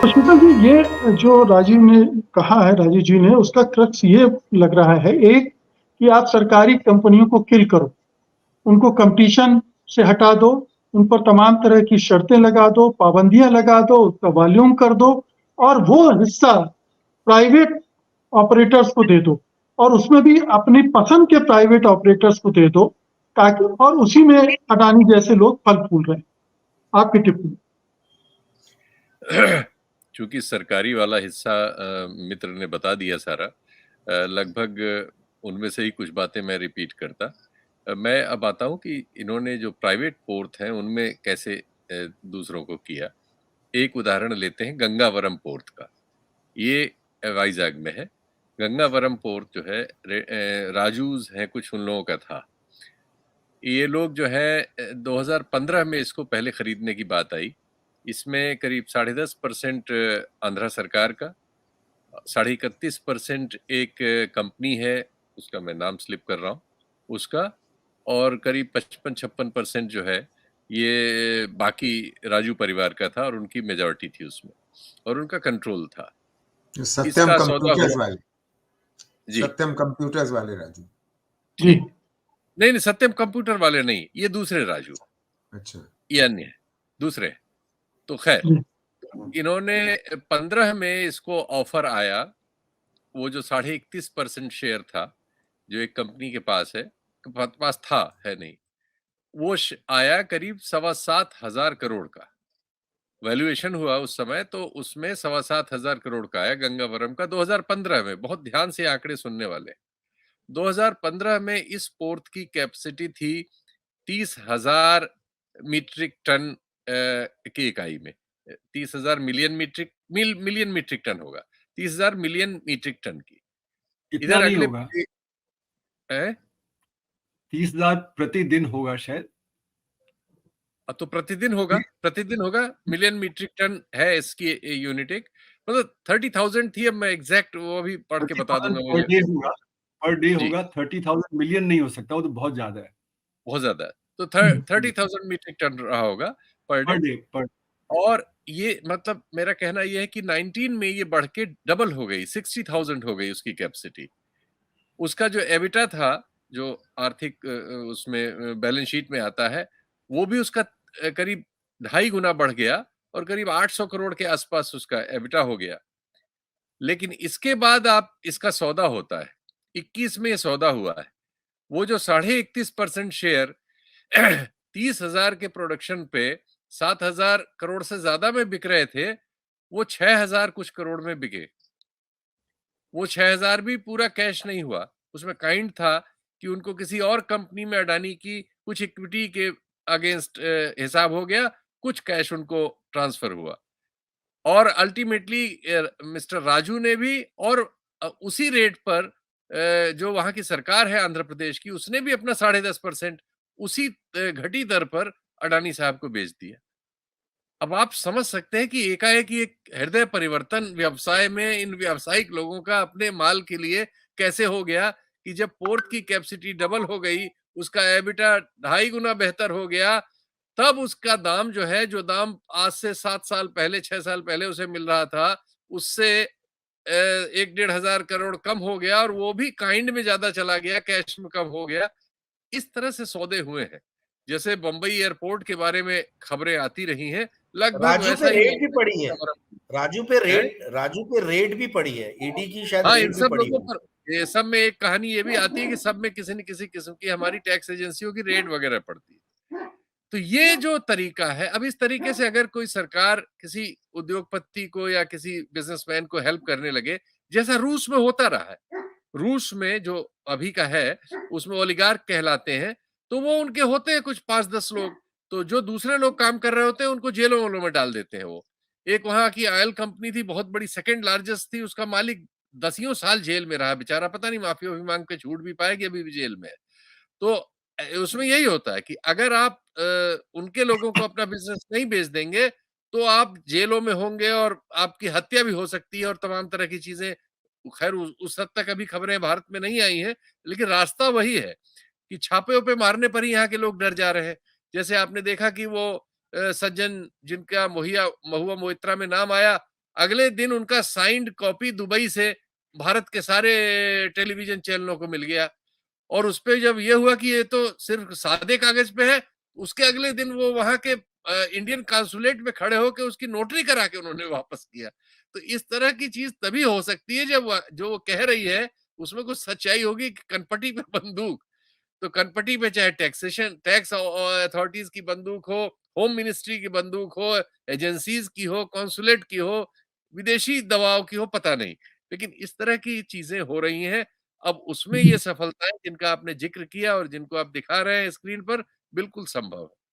शीतल जी, ये जो राजीव ने कहा है, राजीव जी ने, उसका क्रक्स ये लग रहा है, एक कि आप सरकारी कंपनियों को किल करो, उनको कंपटीशन से हटा दो, उन पर तमाम तरह की शर्तें लगा दो, पाबंदियां लगा दो, उसका वॉल्यूम कर दो और वो हिस्सा प्राइवेट ऑपरेटर्स को दे दो और उसमें भी अपनी पसंद के प्राइवेट ऑपरेटर्स को दे दो, ताकि और उसी में अडानी जैसे लोग फल फूल रहे हैं। आपकी टिप्पणी। चूंकि सरकारी वाला हिस्सा मित्र ने बता दिया सारा, लगभग उनमें से ही कुछ बातें मैं रिपीट करता। मैं अब आता हूं कि इन्होंने जो प्राइवेट पोर्ट हैं उनमें कैसे दूसरों को किया। एक उदाहरण लेते हैं गंगावरम पोर्ट का। ये वाइजैग में है। गंगावरम पोर्ट जो है राजूज है कुछ उन लोगों का था। ये लोग जो है 2015 में इसको पहले खरीदने की बात आई। इसमें करीब 10.5% आंध्रा सरकार का, 31.5% एक कंपनी है, उसका मैं नाम स्लिप कर रहा हूँ उसका, और करीब 55-56% जो है ये बाकी राजू परिवार का था और उनकी मेजॉरिटी थी उसमें और उनका कंट्रोल था। सत्यम इसका सौदा कंप्यूटर्स हुआ वाले। जी, सत्यम कंप्यूटर्स वाले राजू। जी। नहीं नहीं, सत्यम कंप्यूटर वाले नहीं, ये दूसरे राजू। अच्छा, ये अन्य है, दूसरे। तो खैर, इन्होंने 15 में इसको ऑफर आया, वो जो 31.5% शेयर था जो एक कंपनी के पास है, पास था, है नहीं, वो आया करीब 7,25,000 करोड़ का वैल्यूएशन हुआ उस समय। तो उसमें 7,25,000 करोड़ का आया गंगावरम का 2015 में। बहुत ध्यान से आंकड़े सुनने वाले। 2015 में इस पोर्ट की कैपेसिटी थी 30,000 मीट्रिक टन की इकाई में। 30,000 मिलियन मीट्रिक टन होगा, 30,000 मिलियन मीट्रिक टन की। इतना इधर नहीं अगले होगा, 30,000 प्रतिदिन होगा शायद। तो प्रतिदिन होगा। मिलियन मीट्रिक टन है इसकी यूनिट एक, मतलब 30,000 थी। अब मैं एग्जैक्ट वो भी पढ़ के बता दूंगा मुझे। पर डे होगा 30,000 मिलियन नहीं हो सकता, वो तो बहुत ज्यादा है। बहुत ज्यादा है। तो 30,000 मीट्रिक टन रहा होगा पर डे। और ये मतलब मेरा कहना ये है कि 19 में ये बढ़ के डबल हो गई, 60,000 हो गई उसकी कैपेसिटी। उसका जो एबिटा था, जो आर्थिक उसमें बैलेंस शीट में आता है, वो भी उसका करीब 2.5 गुना बढ़ गया और करीब 800 करोड़ के आसपास उसका एबिटा हो गया। लेकिन इसके बाद आप इसका सौदा होता है, 21 में ये सौदा हुआ है। वो जो 31.5% शेयर 30,000 के प्रोडक्शन पे 7,000 करोड़ से ज्यादा में बिक रहे थे, वो 6,000 कुछ करोड़ में बिके। वो 6,000 भी पूरा कैश नहीं हुआ, उसमें काइंड था कि उनको किसी और कंपनी में अडानी की कुछ इक्विटी के अगेंस्ट हिसाब हो गया, कुछ कैश उनको ट्रांसफर हुआ। और अल्टीमेटली मिस्टर राजू ने भी, और उसी रेट पर जो वहां की सरकार है आंध्र प्रदेश की, उसने भी अपना 10.5% उसी घटी दर पर अडानी साहब को बेच दिया। अब आप समझ सकते हैं कि एकाएक एक हृदय परिवर्तन व्यवसाय में इन व्यावसायिक लोगों का अपने माल के लिए कैसे हो गया कि जब पोर्ट की कैपेसिटी डबल हो गई, उसका एबिटा 2.5 गुना बेहतर हो गया, तब उसका दाम जो है, जो दाम आज से 7 साल पहले 6 साल पहले उसे मिल रहा था, उससे 1-1.5 हजार करोड़ कम हो गया और वो भी काइंड में ज्यादा चला गया, कैश में कम हो गया। इस तरह से सौदे हुए हैं। जैसे बंबई एयरपोर्ट के बारे में खबरें आती रही हैं, लगभग राजू वैसा पे ही रेड भी पड़ी है। राजू पे रेड भी पड़ी है, ईडी की शायद हाँ, इन रेड भी सब पड़ी लोगों है। पर ये सब में एक कहानी ये भी आती है कि सब में किसी न किसी किस्म की हमारी टैक्स एजेंसियों की रेड वगैरह पड़ती है। तो ये जो तरीका है, अब इस तरीके से अगर कोई सरकार किसी उद्योगपति को या किसी बिजनेसमैन को हेल्प करने लगे, जैसा रूस में होता रहा है। रूस में जो अभी का है, उसमें ओलिगार्क कहलाते हैं, तो वो उनके होते हैं कुछ 5-10 लोग, तो जो दूसरे लोग काम कर रहे होते हैं उनको जेलों वोलों में डाल देते हैं वो। एक वहां की ऑयल कंपनी थी, बहुत बड़ी, सेकंड लार्जेस्ट थी, उसका मालिक दसियों साल जेल में रहा बेचारा, पता नहीं माफी वाफी मांग के छूट भी पाएगी, अभी भी जेल में है। तो उसमें यही होता है कि अगर आप उनके लोगों को अपना बिजनेस नहीं बेच देंगे, तो आप जेलों में होंगे और आपकी हत्या भी हो सकती है और तमाम तरह की चीजें। खैर उस हद तक अभी खबरें भारत में नहीं आई हैं, लेकिन रास्ता वही है कि छापे उपे मारने पर ही यहाँ के लोग डर जा रहे हैं। जैसे आपने देखा कि वो सज्जन जिनका महुआ मोइत्रा में नाम आया, अगले दिन उनका साइंड कॉपी दुबई से भारत के सारे टेलीविजन चैनलों को मिल गया। और उस पे जब ये हुआ कि ये तो सिर्फ सादे कागज पे है, उसके अगले दिन वो वहां के इंडियन कांसुलेट में खड़े होकर उसकी नोटरी करा के उन्होंने वापस किया। तो इस तरह की चीज तभी हो सकती है जब जो वो कह रही है उसमें कुछ सच्चाई होगी कि कनपटी पे बंदूक, तो कनपटी पे चाहे टैक्स अथॉरिटीज की बंदूक हो, होम मिनिस्ट्री की बंदूक हो, एजेंसीज की हो, कॉन्सुलेट की हो, विदेशी दबाव की हो, पता नहीं, लेकिन इस तरह की चीजें हो रही हैं। अब उसमें ये सफलताएं जिनका आपने जिक्र किया और जिनको आप दिखा रहे हैं स्क्रीन पर, बिल्कुल संभव है।